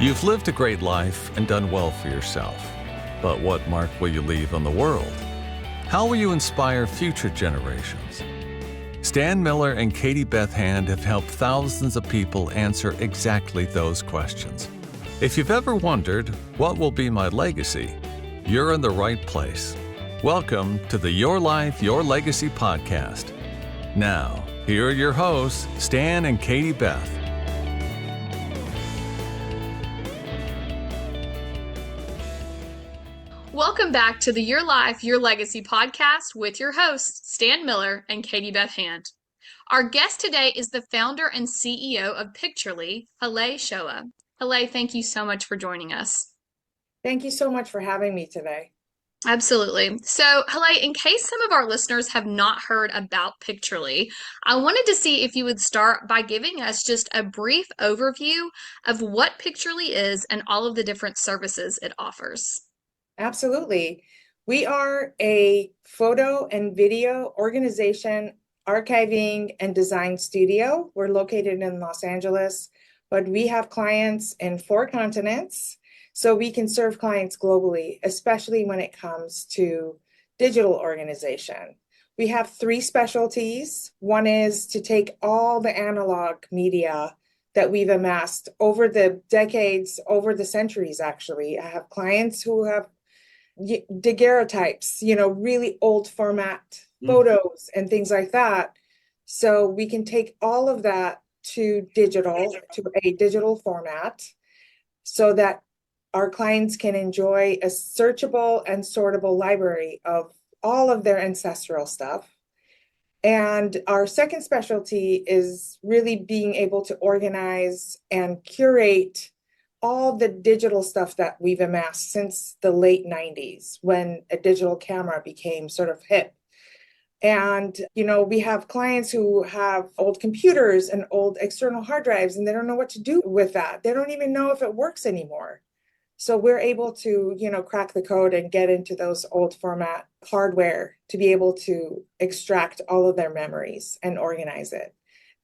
You've lived a great life and done well for yourself. But what mark will you leave on the world? How will you inspire future generations? Stan Miller and Katie Beth Hand have helped thousands of people answer exactly those questions. If you've ever wondered, what will be my legacy? You're in the right place. Welcome to the Your Life, Your Legacy podcast. Now, here are your hosts, Stan and Katie Beth. Welcome back to the Your Life, Your Legacy podcast with your hosts, Stan Miller and Katie Beth Hand. Our guest today is the founder and CEO of Picturli, Haleh Shoa. Haleh, thank you so much for joining us. Thank you so much for having me today. Absolutely. So, Haleh, in case some of our listeners have not heard about Picturli, I wanted to see if you would start by giving us just a brief overview of what Picturli is and all of the different services it offers. Absolutely. We are a photo and video organization, archiving and design studio. We're located in Los Angeles, but we have clients in 4 continents, so we can serve clients globally, especially when it comes to digital organization. We have 3 specialties. One is to take all the analog media that we've amassed over the decades, over the centuries, actually. I have clients who have daguerreotypes, really old format photos and things like that. So we can take all of that to a digital format so that our clients can enjoy a searchable and sortable library of all of their ancestral stuff. And our second specialty is really being able to organize and curate all the digital stuff that we've amassed since the late 90s, when a digital camera became sort of hip. And, we have clients who have old computers and old external hard drives, and they don't know what to do with that. They don't even know if it works anymore. So we're able to, crack the code and get into those old format hardware to be able to extract all of their memories and organize it.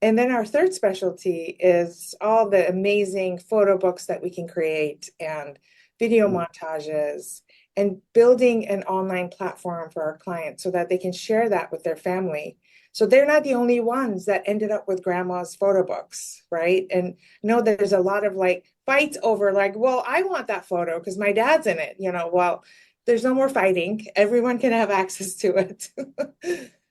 And then our third specialty is all the amazing photo books that we can create and video montages and building an online platform for our clients so that they can share that with their family. So they're not the only ones that ended up with grandma's photo books, right? And there's a lot of fights over well, I want that photo because my dad's in it, well, there's no more fighting. Everyone can have access to it.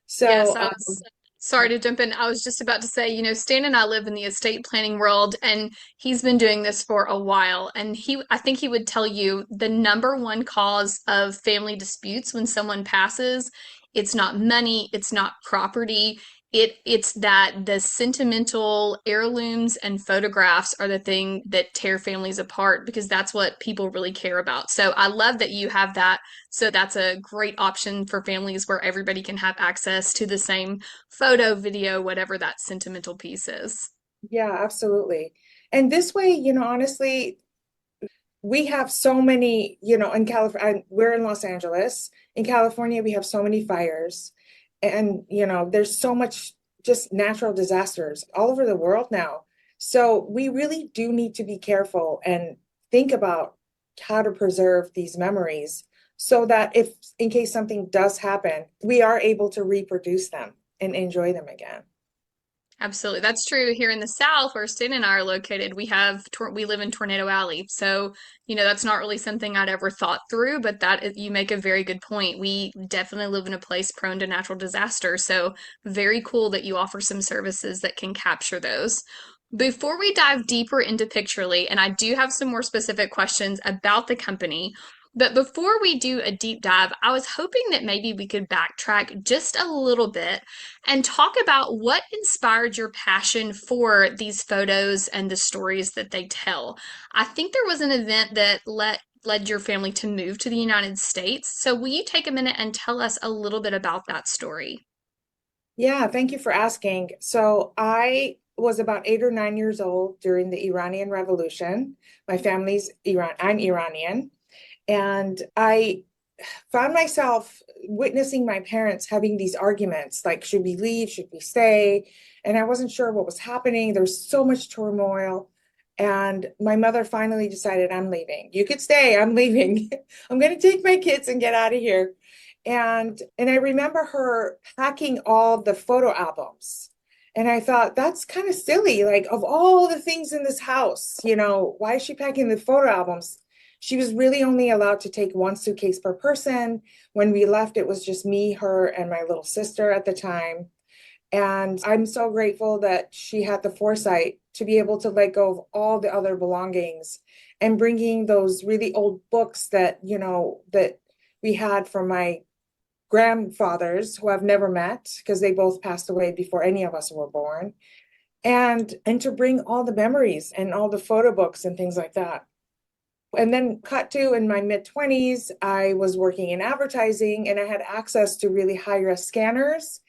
So yes, sorry to jump in. I was just about to say, Stan and I live in the estate planning world, and he's been doing this for a while. And I think he would tell you the number one cause of family disputes when someone passes, it's not money, it's not property. It's that the sentimental heirlooms and photographs are the thing that tear families apart, because that's what people really care about. So I love that you have that. So that's a great option for families where everybody can have access to the same photo, video, whatever that sentimental piece is. Yeah, absolutely. And this way, honestly, we have so many, in California, we're in Los Angeles. In California, we have so many fires. And, there's so much just natural disasters all over the world now. So we really do need to be careful and think about how to preserve these memories so that if, in case something does happen, we are able to reproduce them and enjoy them again. Absolutely. That's true here in the South where Stan and I are located. We live in Tornado Alley. So, that's not really something I'd ever thought through, but you make a very good point. We definitely live in a place prone to natural disaster. So, very cool that you offer some services that can capture those. Before we dive deeper into Picturli, and I do have some more specific questions about the company, but before we do a deep dive, I was hoping that maybe we could backtrack just a little bit and talk about what inspired your passion for these photos and the stories that they tell. I think there was an event that led your family to move to the United States. So will you take a minute and tell us a little bit about that story? Yeah, thank you for asking. So I was about 8 or 9 years old during the Iranian Revolution. My family's I'm Iranian. And I found myself witnessing my parents having these arguments, like, should we leave? Should we stay? And I wasn't sure what was happening. There was so much turmoil. And my mother finally decided, I'm leaving. You could stay, I'm leaving. I'm going to take my kids and get out of here. And I remember her packing all the photo albums. And I thought, that's kind of silly. Like, of all the things in this house, why is she packing the photo albums? She was really only allowed to take one suitcase per person. When we left, it was just me, her, and my little sister at the time. And I'm so grateful that she had the foresight to be able to let go of all the other belongings and bringing those really old books that, that we had from my grandfathers who I've never met because they both passed away before any of us were born. And to bring all the memories and all the photo books and things like that. And then cut to in my mid-20s, I was working in advertising and I had access to really high-res scanners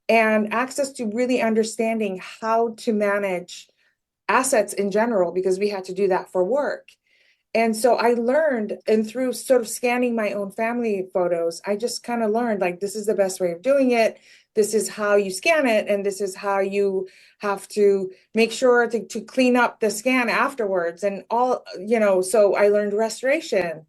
and access to really understanding how to manage assets in general, because we had to do that for work. And so I learned, and through sort of scanning my own family photos, I just kind of learned like, this is the best way of doing it. This is how you scan it. And this is how you have to make sure to clean up the scan afterwards and all, so I learned restoration.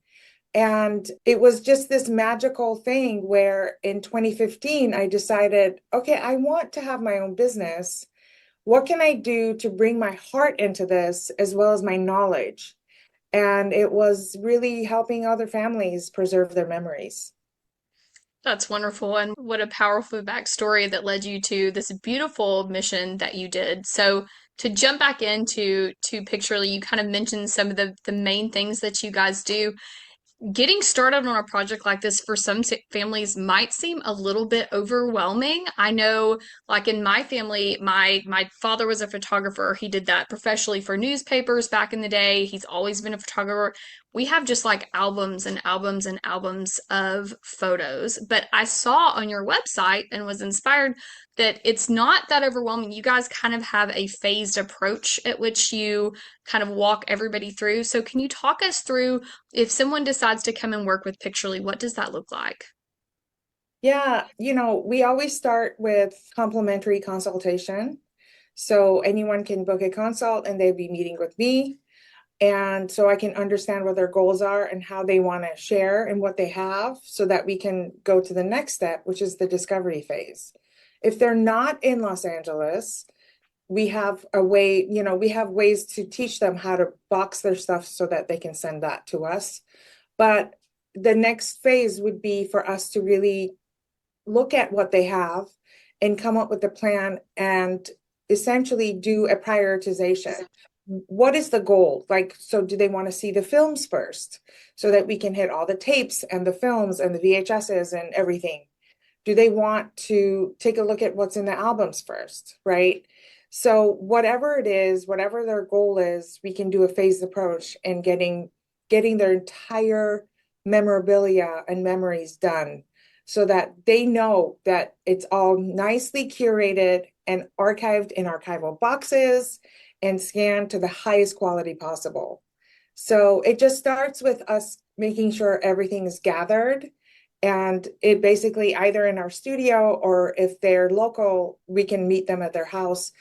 And it was just this magical thing where in 2015, I decided, okay, I want to have my own business. What can I do to bring my heart into this as well as my knowledge? And it was really helping other families preserve their memories. That's wonderful. And what a powerful backstory that led you to this beautiful mission that you did. So to jump back into Picturely, you kind of mentioned some of the main things that you guys do. Getting started on a project like this for some families might seem a little bit overwhelming. I know, like in my family, my father was a photographer. He did that professionally for newspapers back in the day. He's always been a photographer. We have just like albums and albums and albums of photos. But I saw on your website and was inspired that it's not that overwhelming. You guys kind of have a phased approach at which you kind of walk everybody through. So can you talk us through if someone decides to come and work with Picturely, what does that look like? Yeah, we always start with complimentary consultation. So anyone can book a consult and they'll be meeting with me. And so I can understand what their goals are and how they want to share and what they have so that we can go to the next step, which is the discovery phase. If they're not in Los Angeles, we have a way, we have ways to teach them how to box their stuff so that they can send that to us. But the next phase would be for us to really look at what they have and come up with a plan and essentially do a prioritization. What is the goal? Like, so do they want to see the films first so that we can hit all the tapes and the films and the VHSs and everything? Do they want to take a look at what's in the albums first, right? So whatever it is, whatever their goal is, we can do a phased approach and getting their entire memorabilia and memories done so that they know that it's all nicely curated and archived in archival boxes and scanned to the highest quality possible. So it just starts with us making sure everything is gathered, and it basically either in our studio or if they're local, we can meet them at their house.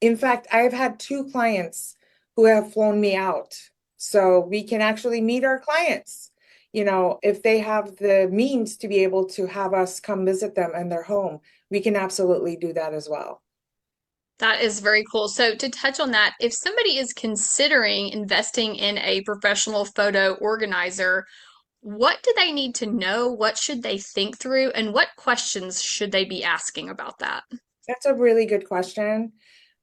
In fact, I've had 2 clients who have flown me out. So we can actually meet our clients, if they have the means to be able to have us come visit them in their home, we can absolutely do that as well. That is very cool. So, to touch on that, if somebody is considering investing in a professional photo organizer, what do they need to know? What should they think through? And what questions should they be asking about that? That's a really good question.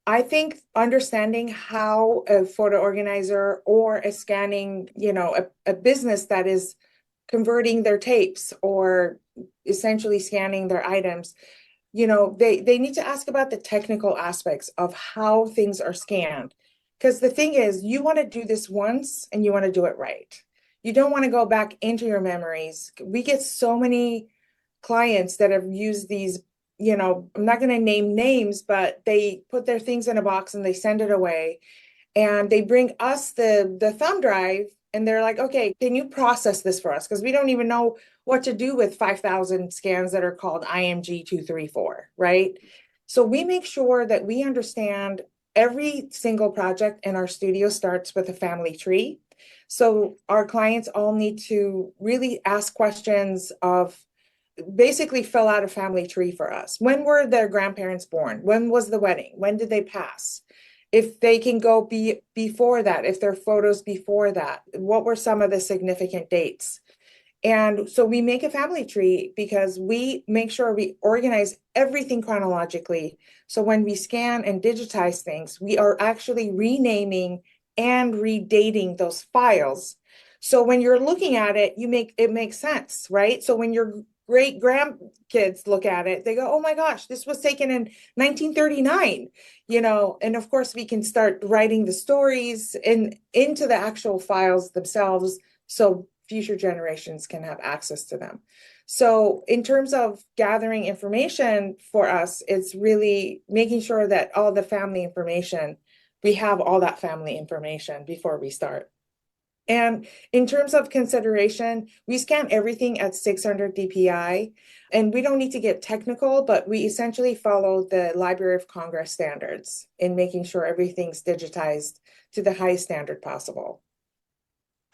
I think understanding how a photo organizer or a scanning, a business that is converting their tapes or essentially scanning their items, they need to ask about the technical aspects of how things are scanned. Because the thing is, you want to do this once and you want to do it right. You don't want to go back into your memories. We get so many clients that have used these, I'm not going to name names, but they put their things in a box and they send it away. And they bring us the thumb drive and they're like, okay, can you process this for us? Because we don't even know what to do with 5,000 scans that are called IMG 234, right? So we make sure that we understand every single project in our studio starts with a family tree. So our clients all need to really ask questions of basically fill out a family tree for us. When were their grandparents born? When was the wedding? When did they pass? If they can go before that, if there are photos before that, what were some of the significant dates? And so we make a family tree because we make sure we organize everything chronologically. So when we scan and digitize things, we are actually renaming and redating those files. So when you're looking at it, it makes sense, right? So when your great grandkids look at it, they go, oh my gosh, this was taken in 1939, and of course we can start writing the stories into the actual files themselves. So future generations can have access to them. So in terms of gathering information for us, it's really making sure that all the family information, we have all that family information before we start. And in terms of consideration, we scan everything at 600 dpi, and we don't need to get technical, but we essentially follow the Library of Congress standards in making sure everything's digitized to the highest standard possible.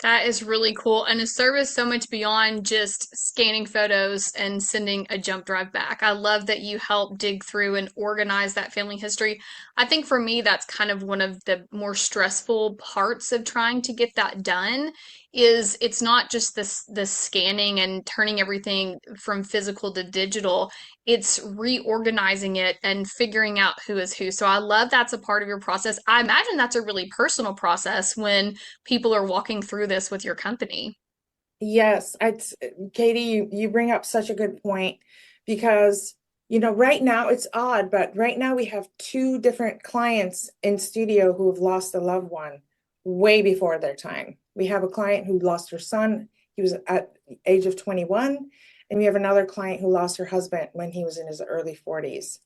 That is really cool. And a service so much beyond just scanning photos and sending a jump drive back. I love that you help dig through and organize that family history. I think for me, that's kind of one of the more stressful parts of trying to get that done is it's not just this scanning and turning everything from physical to digital. It's reorganizing it and figuring out who is who. So I love that's a part of your process. I imagine that's a really personal process when people are walking through this with your company. Yes, Katie, you bring up such a good point because, right now it's odd, but right now we have two different clients in studio who have lost a loved one way before their time. We have a client who lost her son. He was at the age of 21, and we have another client who lost her husband when he was in his early 40s.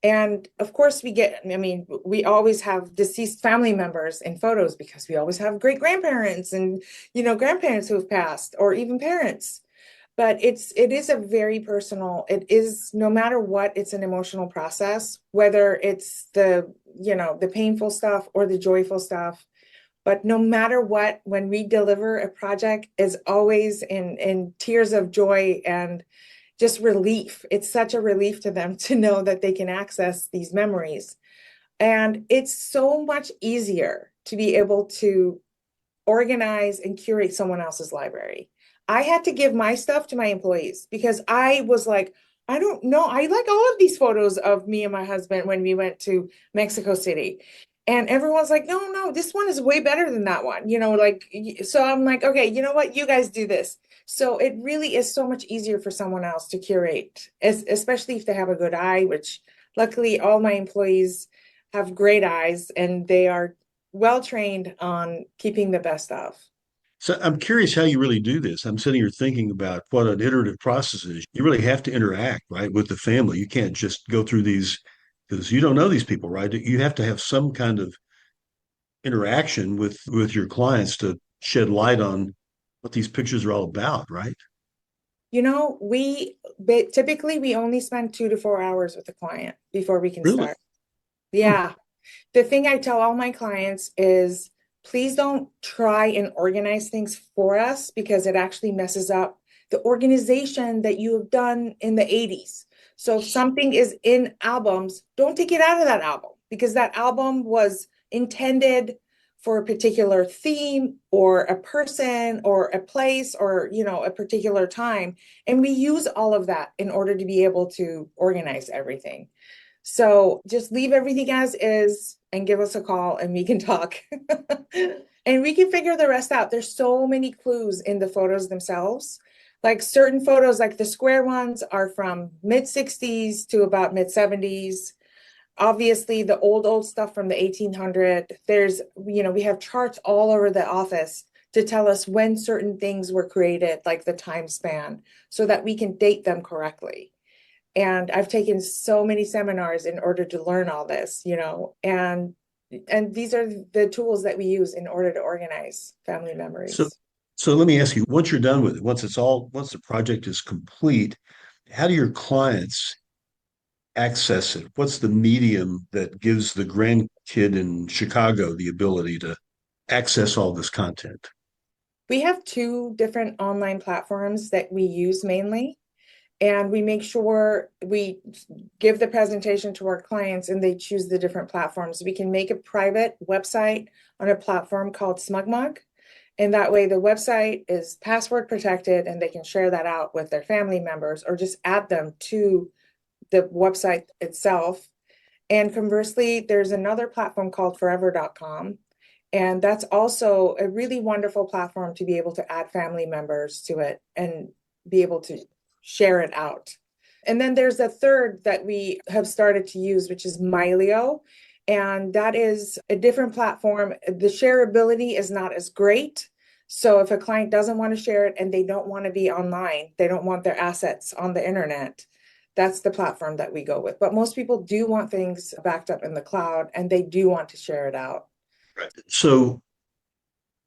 And of course, we always have deceased family members in photos because we always have great grandparents and, grandparents who have passed or even parents. But it is a very personal, it is, no matter what, it's an emotional process, whether it's the painful stuff or the joyful stuff. But no matter what, when we deliver a project, is always in tears of joy and just relief. It's such a relief to them to know that they can access these memories. And it's so much easier to be able to organize and curate someone else's library. I had to give my stuff to my employees because I was like, I don't know. I like all of these photos of me and my husband when we went to Mexico City. And everyone's like, no, this one is way better than that one. So I'm like, okay, you know what? You guys do this. So it really is so much easier for someone else to curate, especially if they have a good eye, which luckily all my employees have great eyes and they are well trained on keeping the best of. So I'm curious how you really do this. I'm sitting here thinking about what an iterative process is. You really have to interact, right, with the family. You can't just go through these because you don't know these people, right? You have to have some kind of interaction with your clients to shed light on what these pictures are all about, right? Typically we only spend 2 to 4 hours with the client before we can Really? start. Hmm. Yeah. The thing I tell all my clients is please don't try and organize things for us because it actually messes up the organization that you have done in the 80s. So if something is in albums, don't take it out of that album because that album was intended for a particular theme or a person or a place or, a particular time. And we use all of that in order to be able to organize everything. So just leave everything as is and give us a call and we can talk. And we can figure the rest out. There's so many clues in the photos themselves. Like certain photos, like the square ones, are from mid 60s to about mid 70s. Obviously, the old stuff from the 1800s. We have charts all over the office to tell us when certain things were created, like the time span, so that we can date them correctly. And I've taken so many seminars in order to learn all this, and these are the tools that we use in order to organize family So memories. so let me ask you, once you're done with it, once the project is complete, how do your clients access it? What's the medium that gives the grandkid in Chicago the ability to access all this content? We have two different online platforms that we use mainly, and we make sure we give the presentation to our clients and they choose the different platforms. We can make a private website on a platform called SmugMug, and that way the website is password protected and they can share that out with their family members or just add them to the website itself. And conversely, there's another platform called forever.com. And that's also a really wonderful platform to be able to add family members to it and be able to share it out. And then there's a third that we have started to use, which is Mylio. And that is a different platform. The shareability is not as great. So if a client doesn't want to share it and they don't want to be online, they don't want their assets on the internet, that's the platform that we go with. But most people do want things backed up in the cloud and they do want to share it out. Right. So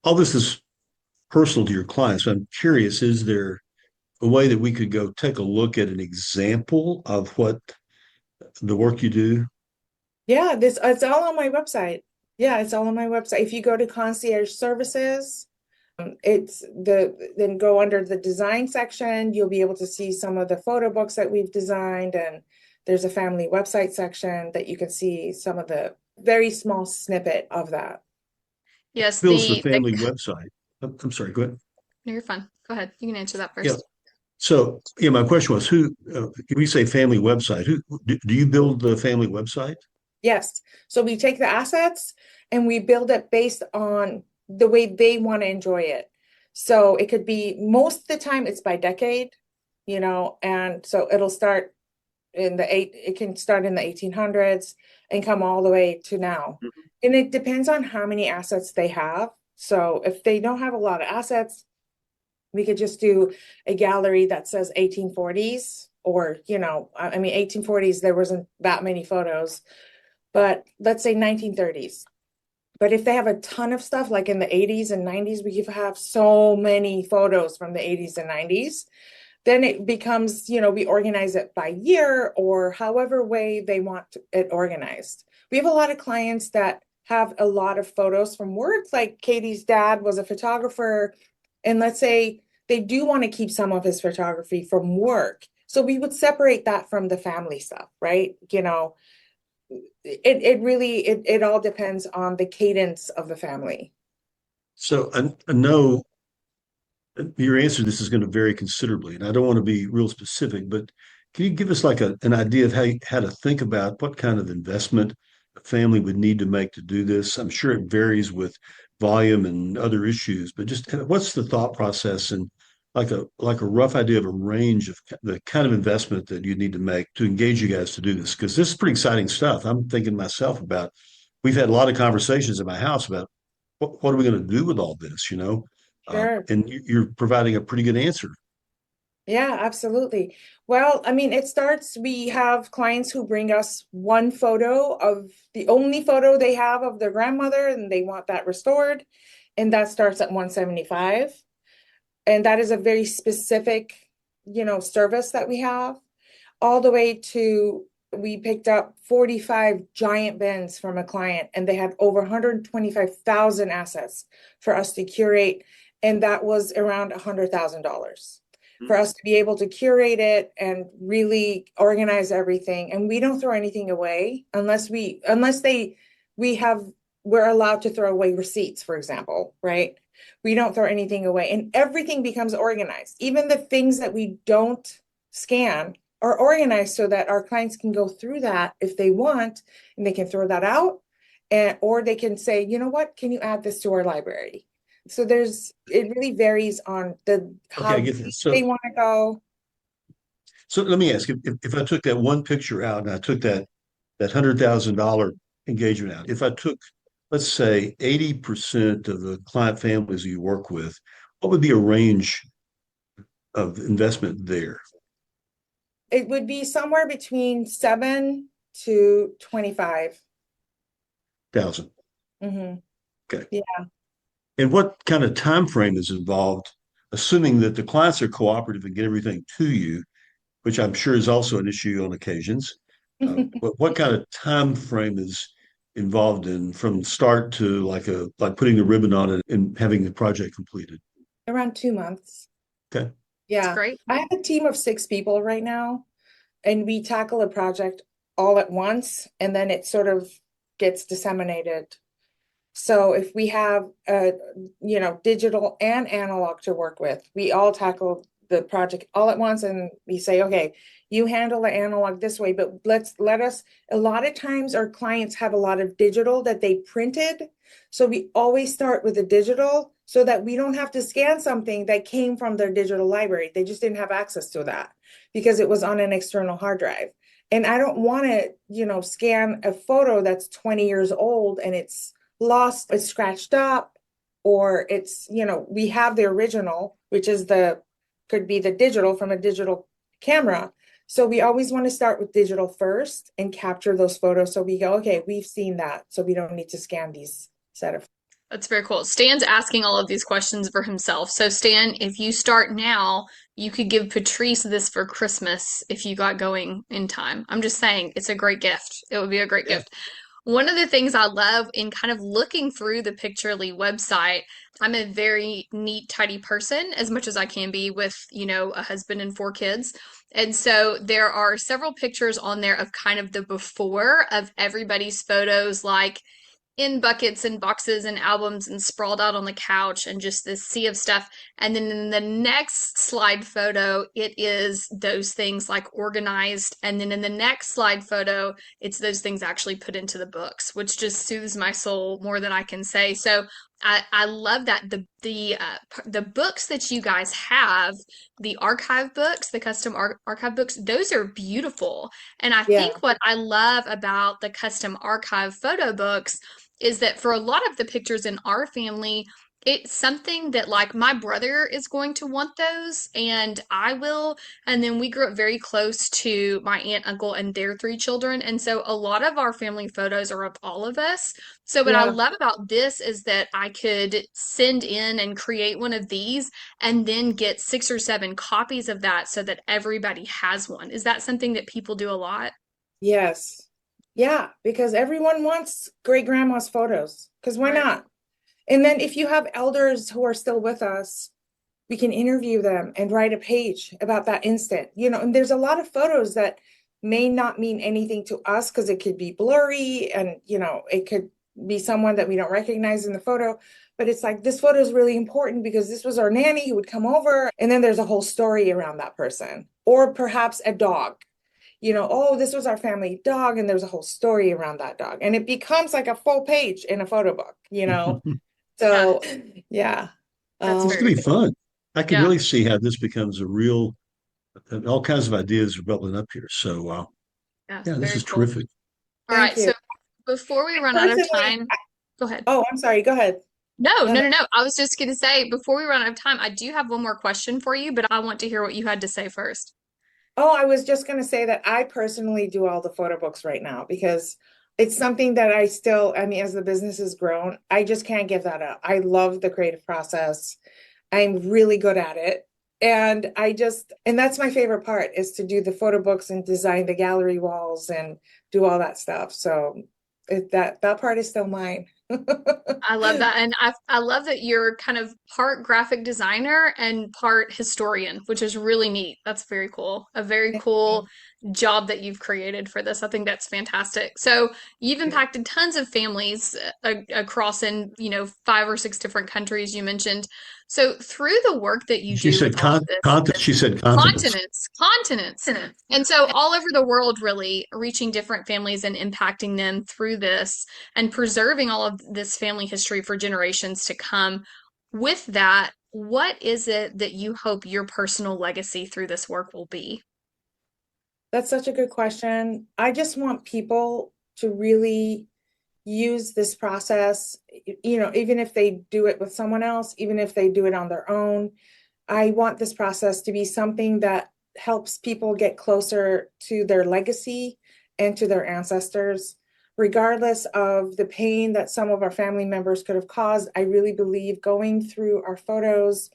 all this is personal to your clients. So I'm curious, is there a way that we could go take a look at an example of what the work you do? Yeah, it's all on my website. Yeah, it's all on my website. If you go to concierge services, then go under the design section, you'll be able to see some of the photo books that we've designed, and there's a family website section that you can see some of the very small snippet of that. Yes, Builds the family website. I'm sorry, go ahead. No, you're fine. Go ahead. You can answer that Yeah. first. So, yeah, my question was, when we say family website, who do you build the family website? Yes. So we take the assets and we build it based on the way they want to enjoy it. So it could be, most of the time it's by decade, and so it'll start it can start in the 1800s and come all the way to now. Mhm. And it depends on how many assets they have. So if they don't have a lot of assets, we could just do a gallery that says 1840s, or, 1840s, there wasn't that many photos, but let's say 1930s. But if they have a ton of stuff, like in the 80s and 90s, we could have so many photos from the 80s and 90s. Then it becomes, we organize it by year or however way they want it organized. We have a lot of clients that have a lot of photos from work, like Katie's dad was a photographer. And let's say they do want to keep some of his photography from work. So we would separate that from the family stuff, right? It all depends on the cadence of the family. So I know your answer to this is going to vary considerably, and I don't want to be real specific, but can you give us like an idea of how to think about what kind of investment a family would need to make to do this? I'm sure it varies with volume and other issues, but just what's the thought process and like a rough idea of a range of the kind of investment that you need to make to engage you guys to do this? Because this is pretty exciting stuff. I'm thinking myself about, we've had a lot of conversations at my house about what are we going to do with all this, Sure. and you're providing a pretty good answer. Yeah, absolutely. Well, we have clients who bring us one photo of the only photo they have of their grandmother and they want that restored. And that starts at 175. And that is a very specific, service that we have, all the way to, we picked up 45 giant bins from a client and they had over 125,000 assets for us to curate. And that was around $100,000 for us to be able to curate it and really organize everything. And we don't throw anything away we're allowed to throw away receipts, for example, right? We don't throw anything away and everything becomes organized. Even the things that we don't scan are organized so that our clients can go through that if they want, and they can throw that out, or they can say, you know what, can you add this to our library? So it really varies on Okay, how I get deep that. they want to go. So let me ask you, if I took that one picture out and I took that $100,000 engagement out, if I took, let's say, 80% of the client families you work with, what would be a range of investment there? It would be somewhere between 7 to 25. 1,000. Mm-hmm. Okay. Yeah. And what kind of time frame is involved, assuming that the clients are cooperative and get everything to you, which I'm sure is also an issue on occasions. What kind of time frame is involved in from start to like putting the ribbon on it and having the project completed? Around 2 months. Okay. It's Yeah. great. I have a team of 6 people right now, and we tackle a project all at once, and then it sort of gets disseminated. So if we have digital and analog to work with, we all tackle the project all at once, and we say, okay, you handle the analog this way, but a lot of times our clients have a lot of digital that they printed. So we always start with the digital so that we don't have to scan something that came from their digital library. They just didn't have access to that because it was on an external hard drive. And I don't want to, scan a photo that's 20 years old and it's lost, it's scratched up, or it's, we have the original, which is could be the digital from a digital camera. So we always want to start with digital first and capture those photos. So we go, okay, we've seen that. So we don't need to scan these set of. That's very cool. Stan's asking all of these questions for himself. So, Stan, if you start now, you could give Patrice this for Christmas if you got going in time. I'm just saying, it's a great gift. It would be a great gift. One of the things I love in kind of looking through the Picturli website, I'm a very neat, tidy person, as much as I can be with, a husband and 4 kids. And so there are several pictures on there of kind of the before of everybody's photos, like in buckets and boxes and albums and sprawled out on the couch and just this sea of stuff. And then in the next slide photo, it is those things like organized. And then in the next slide photo, it's those things actually put into the books, which just soothes my soul more than I can say. So I love that the books that you guys have, the archive books, the custom archive books, those are beautiful. And I Yeah. think what I love about the custom archive photo books is that for a lot of the pictures in our family, it's something that like my brother is going to want those and I will. And then we grew up very close to my aunt, uncle, and their 3 children. And so a lot of our family photos are of all of us. So what I Yeah. love about this is that I could send in and create one of these and then get 6 or 7 copies of that so that everybody has one. Is that something that people do a lot? Yes. Yeah, because everyone wants great grandma's photos. Because why Right. not? And then if you have elders who are still with us, we can interview them and write a page about that instant. And there's a lot of photos that may not mean anything to us because it could be blurry and, it could be someone that we don't recognize in the photo. But it's like, this photo is really important because this was our nanny who would come over. And then there's a whole story around that person. Or perhaps a dog. Oh, this was our family dog, and there's a whole story around that dog. And it becomes like a full page in a photo book. Yeah, So, yeah. that's This could very be cool. fun. I can Yeah, really see how this becomes all kinds of ideas are bubbling up here. So, yeah, yeah, this very is cool. terrific. All Thank right, you. so before we run out of Personally, time, go ahead. oh, I'm sorry. Go ahead. No, Go no, ahead. no, no. I was just going to say, before we run out of time, I do have one more question for you, but I want to hear what you had to say first. Oh, I was just going to say that I personally do all the photo books right now because it's something that I mean, as the business has grown, I just can't give that up. I love the creative process. I'm really good at it. And that's my favorite part is to do the photo books and design the gallery walls and do all that stuff. So that part is still mine. I love that. And I love that you're kind of part graphic designer and part historian, which is really neat. That's very cool. A very Thank cool you. job that you've created for this. I think that's fantastic. So you've impacted tons of families across in, 5 or 6 different countries you mentioned. So through the work that you She do with said all of this, she said continents. continents. And so all over the world, really reaching different families and impacting them through this and preserving all of this family history for generations to come. With that, what is it that you hope your personal legacy through this work will be? That's such a good question. I just want people to really use this process, even if they do it with someone else, even if they do it on their own. I want this process to be something that helps people get closer to their legacy and to their ancestors, regardless of the pain that some of our family members could have caused. I really believe going through our photos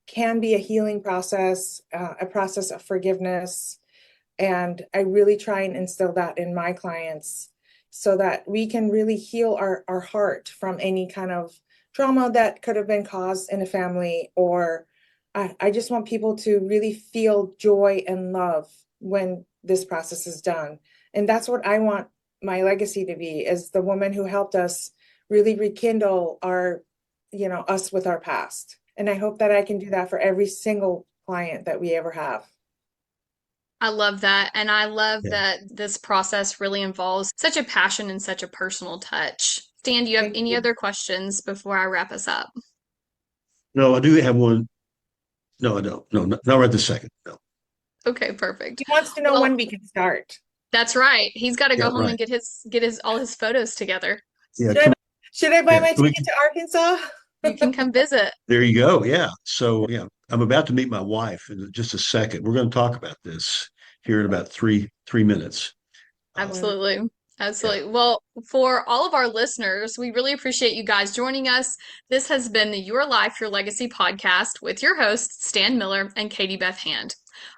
can be a healing process, a process of forgiveness, And I really try and instill that in my clients so that we can really heal our heart from any kind of trauma that could have been caused in a family. Or I just want people to really feel joy and love when this process is done. And that's what I want my legacy to be, is the woman who helped us really rekindle our, us with our past. And I hope that I can do that for every single client that we ever have. I love that. And I love Yeah. that this process really involves such a passion and such a personal touch. Stan, do you have Thank any you. other questions before I wrap us up? No, I do have one. No, I don't. No, not right this second. No. Okay, perfect. He wants to know Well, when we can start. that's right. He's got to Yeah, go home right. and get his all his photos together. Yeah, Should I, come, should I buy yeah. my Can we, ticket to Arkansas? You can come visit. there you go. Yeah. So, yeah, I'm about to meet my wife in just a second. We're going to talk about this here in about three minutes. Absolutely. Yeah. Absolutely. Well, for all of our listeners, we really appreciate you guys joining us. This has been the Your Life, Your Legacy podcast with your hosts, Stan Miller and Katie Beth Hand.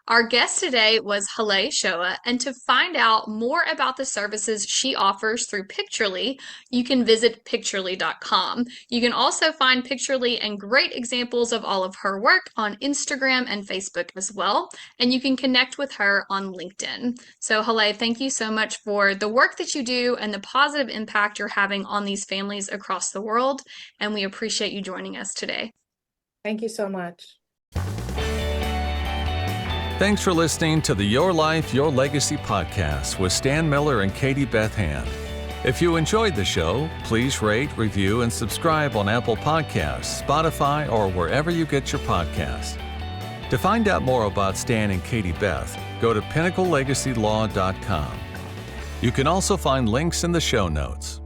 Our guest today was Haleh Shoa, and to find out more about the services she offers through Picturli, you can visit picturli.com. You can also find Picturli and great examples of all of her work on Instagram and Facebook as well, and you can connect with her on LinkedIn. So Haleh, thank you so much for the work that you do and the positive impact you're having on these families across the world, and we appreciate you joining us today. Thank you so much. Thanks for listening to the Your Life, Your Legacy podcast with Stan Miller and Katie Beth Hand. If you enjoyed the show, please rate, review, and subscribe on Apple Podcasts, Spotify, or wherever you get your podcasts. To find out more about Stan and Katie Beth, go to pinnaclelegacylaw.com. You can also find links in the show notes.